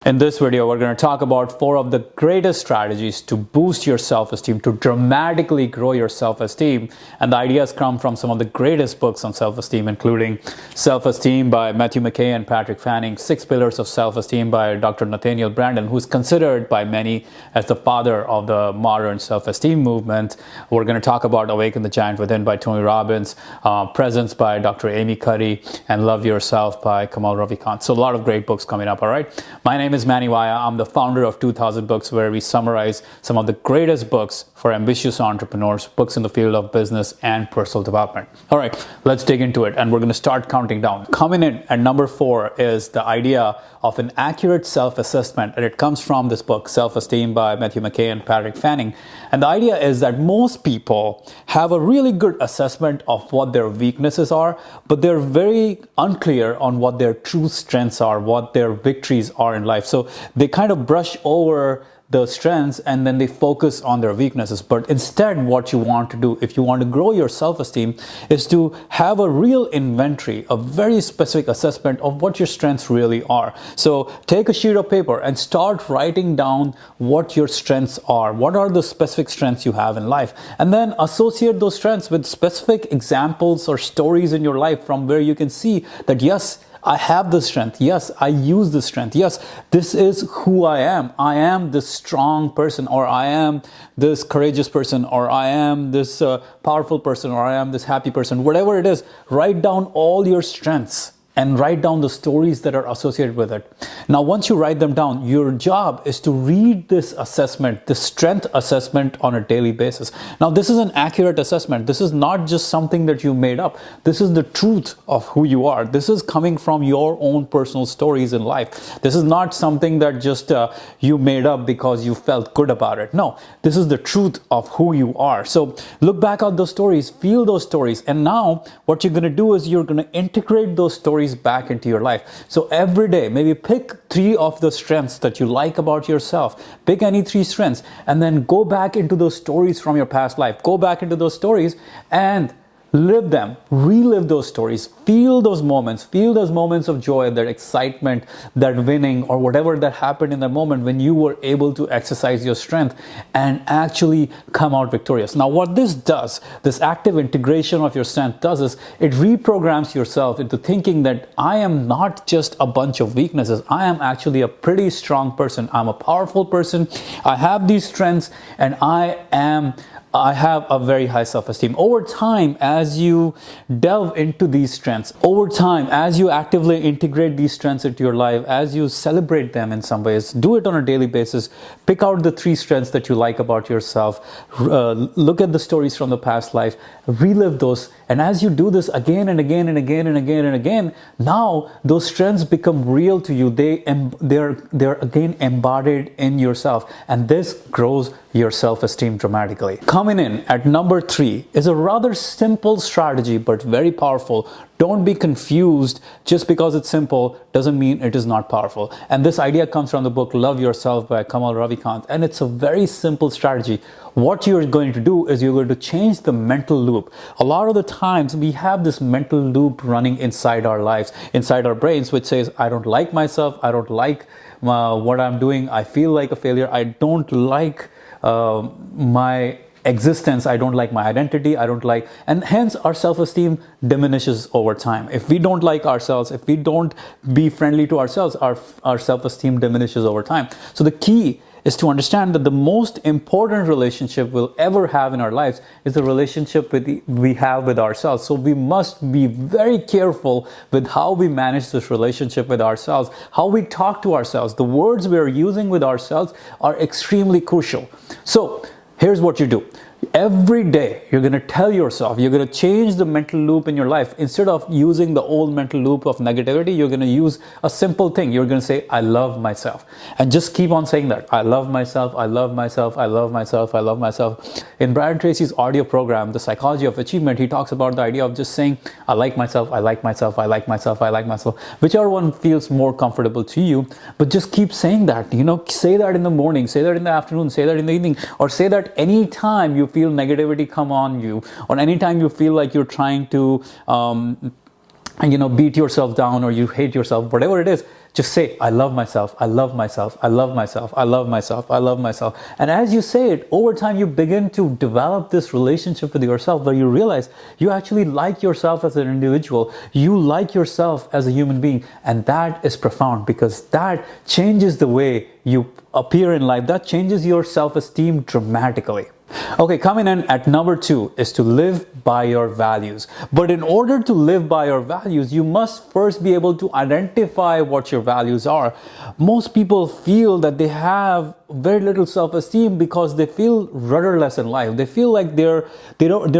In this video, we're going to talk about 4 of the greatest strategies to boost your self-esteem, to dramatically grow your self-esteem. And the ideas come from some of the greatest books on self-esteem, including Self Esteem by Matthew McKay and Patrick Fanning, 6 Pillars of Self-Esteem by Dr. Nathaniel Branden, who's considered by many as the father of the modern self-esteem movement. We're going to talk about Awaken the Giant Within by Tony Robbins, Presence by Dr. Amy Cuddy, and Love Yourself by Kamal Ravikant. So a lot of great books coming up, all right? My name is Manny Vaya. I'm the founder of 2000 Books, where we summarize some of the greatest books for ambitious entrepreneurs, books in the field of business and personal development. All right, let's dig into it. And we're going to start counting down. Coming in at number 4 is the idea of an accurate self-assessment. And it comes from this book, Self Esteem by Matthew McKay and Patrick Fanning. And the idea is that most people have a really good assessment of what their weaknesses are, but they're very unclear on what their true strengths are, what their victories are in life. So they kind of brush over the strengths and then they focus on their weaknesses. But instead, what you want to do if you want to grow your self-esteem is to have a real inventory, a very specific assessment of what your strengths really are. So take a sheet of paper and start writing down what your strengths are. What are the specific strengths you have in life? And then associate those strengths with specific examples or stories in your life from where you can see that, yes, I have this strength. Yes, I use this strength. Yes, this is who I am. I am this strong person, or I am this courageous person, or I am this powerful person, or I am this happy person. Whatever it is, write down all your strengths and write down the stories that are associated with it. Now, once you write them down, your job is to read this assessment, this strength assessment, on a daily basis. Now, this is an accurate assessment. This is not just something that you made up. This is the truth of who you are. This is coming from your own personal stories in life. This is not something that just you made up because you felt good about it. No, this is the truth of who you are. So look back at those stories, feel those stories. And now what you're going to do is you're going to integrate those stories back into your life. So every day, maybe pick 3 of the strengths that you like about yourself. Pick any 3 strengths and then go back into those stories from your past life. Go back into those stories and live them, relive those stories, feel those moments of joy, that excitement, that winning, or whatever that happened in that moment when you were able to exercise your strength and actually come out victorious. Now, what this does, this active integration of your strength does, is it reprograms yourself into thinking that I am not just a bunch of weaknesses. I am actually a pretty strong person. I'm a powerful person. I have these strengths and I have a very high self-esteem. Over time, as you delve into these strengths, over time, as you actively integrate these strengths into your life, as you celebrate them in some ways, do it on a daily basis, pick out the 3 strengths that you like about yourself, look at the stories from the past life, relive those. And as you do this again and again and again and again and again, now those strengths become real to you. They're again embodied in yourself. And this grows your self-esteem dramatically. Coming in at number 3 is a rather simple strategy, but very powerful. Don't be confused. Just because it's simple doesn't mean it is not powerful. And this idea comes from the book Love Yourself by Kamal Ravikant. And it's a very simple strategy. What you're going to do is you're going to change the mental loop. A lot of the times we have this mental loop running inside our lives, inside our brains, which says, I don't like myself. I don't like what I'm doing. I feel like a failure. I don't like my existence. I don't like my identity. I don't like, and hence our self-esteem diminishes over time. If we don't like ourselves, if we don't be friendly to ourselves, our self-esteem diminishes over time. So the key is to understand that the most important relationship we'll ever have in our lives is the relationship we have with ourselves. So we must be very careful with how we manage this relationship with ourselves, how we talk to ourselves. The words we are using with ourselves are extremely crucial. So here's what you do. Every day, you're going to tell yourself, you're going to change the mental loop in your life. Instead of using the old mental loop of negativity, you're going to use a simple thing. You're going to say, I love myself. And just keep on saying that. I love myself. I love myself. I love myself. I love myself. In Brian Tracy's audio program, The Psychology of Achievement, he talks about the idea of just saying, I like myself. I like myself. I like myself. I like myself. Whichever one feels more comfortable to you. But just keep saying that. Say that in the morning. Say that in the afternoon. Say that in the evening. Or say that anytime you feel negativity come on you, or anytime you feel like you're trying to beat yourself down or you hate yourself, whatever it is, Just say, I love myself, I love myself, I love myself, I love myself, I love myself. And as you say it, over time, you begin to develop this relationship with yourself where you realize you actually like yourself as an individual. You like yourself as a human being. And that is profound because that changes the way you appear in life. That changes your self-esteem dramatically. Okay, coming in at number 2 is to live by your values. But in order to live by your values, you must first be able to identify what your values are. Most people feel that they have very little self-esteem because they feel rudderless in life. They feel like they're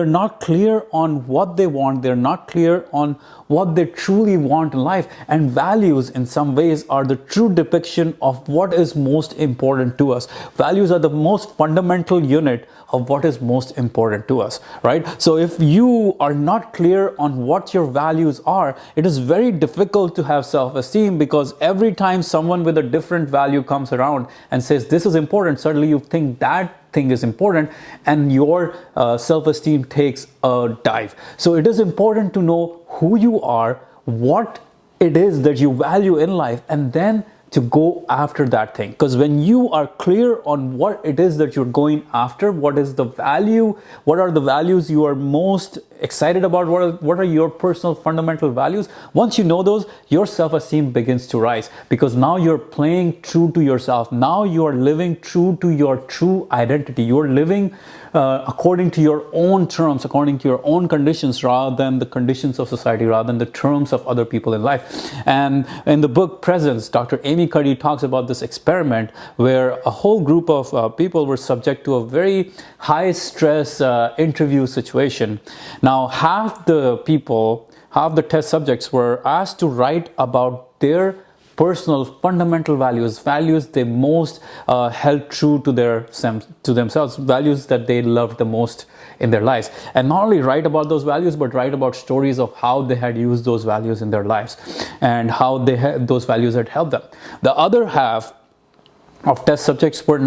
not clear on what they want. They're not clear on what they truly want in life. And values in some ways are the true depiction of what is most important to us. Values are the most fundamental unit of what is most important to us, right? So if you are not clear on what your values are, it is very difficult to have self-esteem because every time someone with a different value comes around and says this is important, suddenly you think that thing is important and your self-esteem takes a dive. So it is important to know who you are, what it is that you value in life, and then to go after that thing. Because when you are clear on what it is that you're going after, what is the value, what are the values you are most excited about, what are your personal fundamental values, once you know those, your self-esteem begins to rise because now you're playing true to yourself. Now you are living true to your true identity. You're living according to your own terms, according to your own conditions, rather than the conditions of society, rather than the terms of other people in life. And in the book Presence, Dr. Amy Cuddy talks about this experiment where a whole group of people were subject to a very high stress interview situation. Now, half the test subjects were asked to write about their personal fundamental values they most held true to themselves, values that they loved the most in their lives. And not only write about those values, but write about stories of how they had used those values in their lives and how those values had helped them. The other half of test subjects were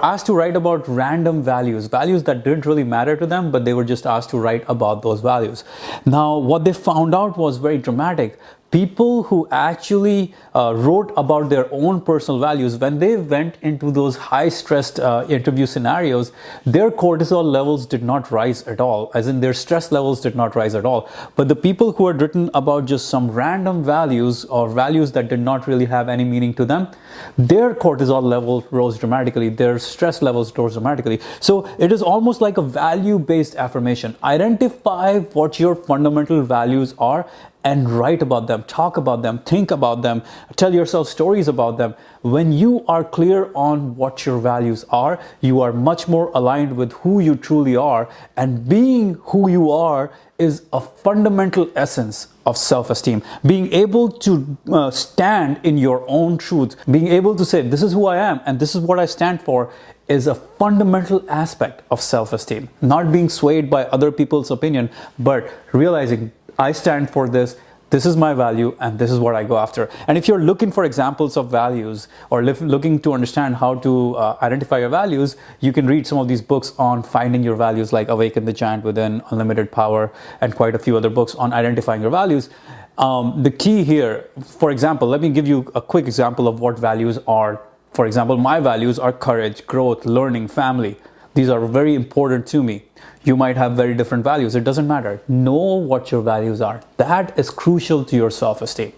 asked to write about random values that didn't really matter to them, but they were just asked to write about those values. Now, what they found out was very dramatic. People who actually wrote about their own personal values, when they went into those high-stressed interview scenarios, their cortisol levels did not rise at all, as in their stress levels did not rise at all. But the people who had written about just some random values or values that did not really have any meaning to them, their cortisol level rose dramatically, their stress levels rose dramatically. So it is almost like a value-based affirmation. Identify what your fundamental values are and write about them, talk about them, think about them, tell yourself stories about them. When you are clear on what your values are, you are much more aligned with who you truly are. And being who you are is a fundamental essence of self-esteem. Being able to stand in your own truth, being able to say, this is who I am and this is what I stand for, is a fundamental aspect of self-esteem. Not being swayed by other people's opinion, but realizing, I stand for this, this is my value, and this is what I go after. And if you're looking for examples of values or looking to understand how to identify your values, you can read some of these books on finding your values, like Awaken the Giant Within, Unlimited Power, and quite a few other books on identifying your values. The key here, for example, let me give you a quick example of what values are. For example, my values are courage, growth, learning, family. These are very important to me. You might have very different values. It doesn't matter. Know what your values are. That is crucial to your self-esteem.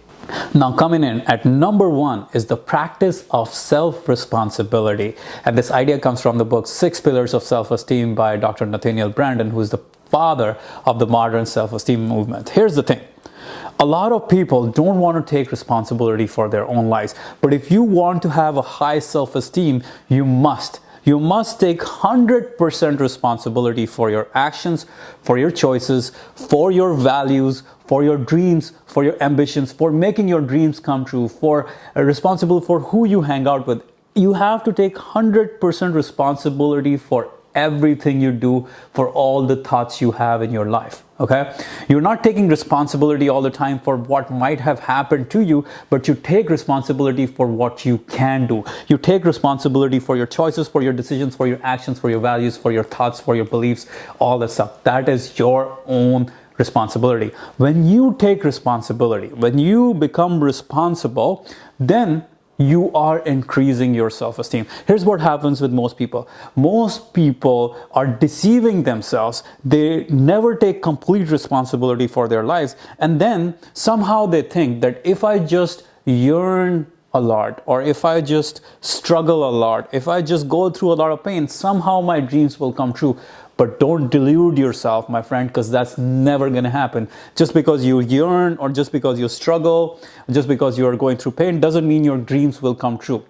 Now, coming in at number 1 is the practice of self-responsibility. And this idea comes from the book 6 Pillars of Self-Esteem by Dr. Nathaniel Branden, who is the father of the modern self-esteem movement. Here's the thing. A lot of people don't want to take responsibility for their own lives. But if you want to have a high self-esteem, you must take 100% responsibility for your actions, for your choices, for your values, for your dreams, for your ambitions, for making your dreams come true, for responsible for who you hang out with. You have to take 100% responsibility for everything you do, for all the thoughts you have in your life. Okay? You're not taking responsibility all the time for what might have happened to you, but you take responsibility for what you can do. You take responsibility for your choices, for your decisions, for your actions, for your values, for your thoughts, for your beliefs, all that stuff. That is your own responsibility. When you take responsibility, when you become responsible, then you are increasing your self-esteem. Here's what happens with most people. Most people are deceiving themselves. They never take complete responsibility for their lives. And then somehow they think that if I just yearn a lot, or if I just struggle a lot, if I just go through a lot of pain, somehow my dreams will come true. But don't delude yourself, my friend, because that's never going to happen. Just because you yearn, or just because you struggle, just because you are going through pain, doesn't mean your dreams will come true.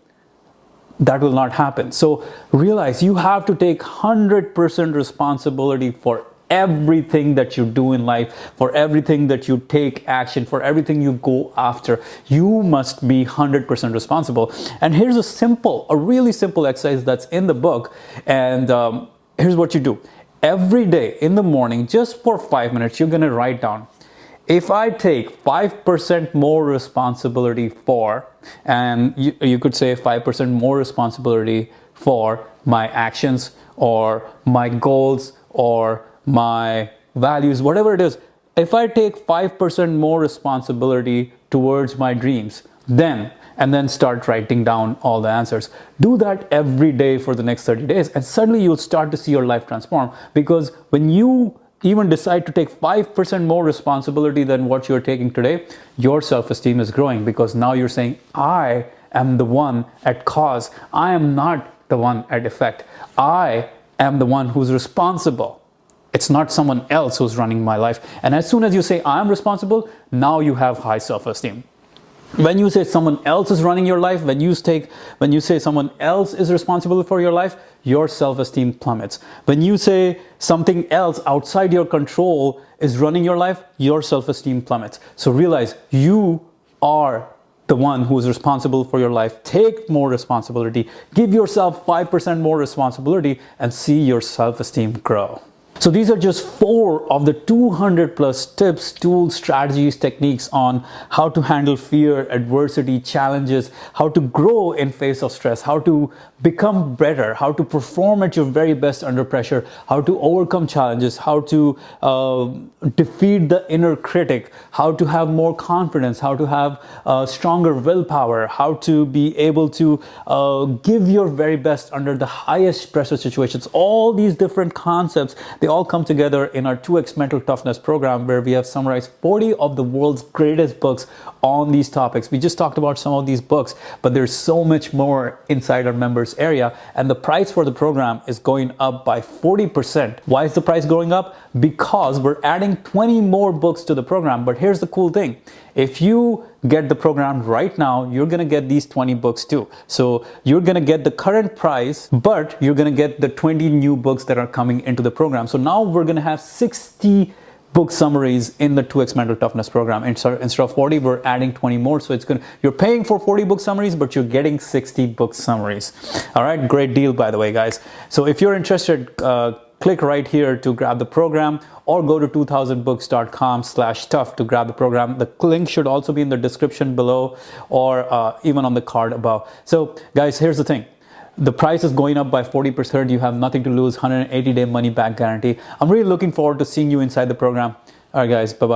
That will not happen. So realize you have to take 100% responsibility for everything that you do in life, for everything that you take action, for everything you go after. You must be 100% responsible. And here's a really simple exercise that's in the book. And here's what you do. Every day in the morning, just for 5 minutes, you're going to write down, if I take 5% more responsibility for, and you could say 5% more responsibility for my actions or my goals or my values, whatever it is, if I take 5% more responsibility towards my dreams, and then start writing down all the answers. Do that every day for the next 30 days, and suddenly you'll start to see your life transform. Because when you even decide to take 5% more responsibility than what you're taking today, your self-esteem is growing, because now you're saying, I am the one at cause. I am not the one at effect. I am the one who's responsible. It's not someone else who's running my life. And as soon as you say, I'm responsible, now you have high self-esteem. When you say someone else is running your life, when you say someone else is responsible for your life, your self-esteem plummets. When you say something else outside your control is running your life, your self-esteem plummets. So realize you are the one who is responsible for your life. Take more responsibility. Give yourself 5% more responsibility and see your self-esteem grow. So these are just 4 of the 200 plus tips, tools, strategies, techniques on how to handle fear, adversity, challenges, how to grow in face of stress, how to become better, how to perform at your very best under pressure, how to overcome challenges, how to defeat the inner critic, how to have more confidence, how to have stronger willpower, how to be able to give your very best under the highest pressure situations. All these different concepts, they all come together in our 2x Mental Toughness program, where we have summarized 40 of the world's greatest books on these topics. We just talked about some of these books, but there's so much more inside our members area, and the price for the program is going up by 40%. Why is the price going up? Because we're adding 20 more books to the program. But here's the cool thing. If you get the program right now, you're going to get these 20 books too. So you're going to get the current price, but you're going to get the 20 new books that are coming into the program. So now we're going to have 60 book summaries in the 2x Mental Toughness program. Instead of 40, we're adding 20 more. So you're paying for 40 book summaries, but you're getting 60 book summaries. All right, great deal, by the way, guys. So if you're interested, click right here to grab the program, or go to 2000books.com/tough to grab the program. The link should also be in the description below, or even on the card above. So guys, here's the thing. The price is going up by 40%. You have nothing to lose, 180-day money back guarantee. I'm really looking forward to seeing you inside the program. All right, guys, bye-bye.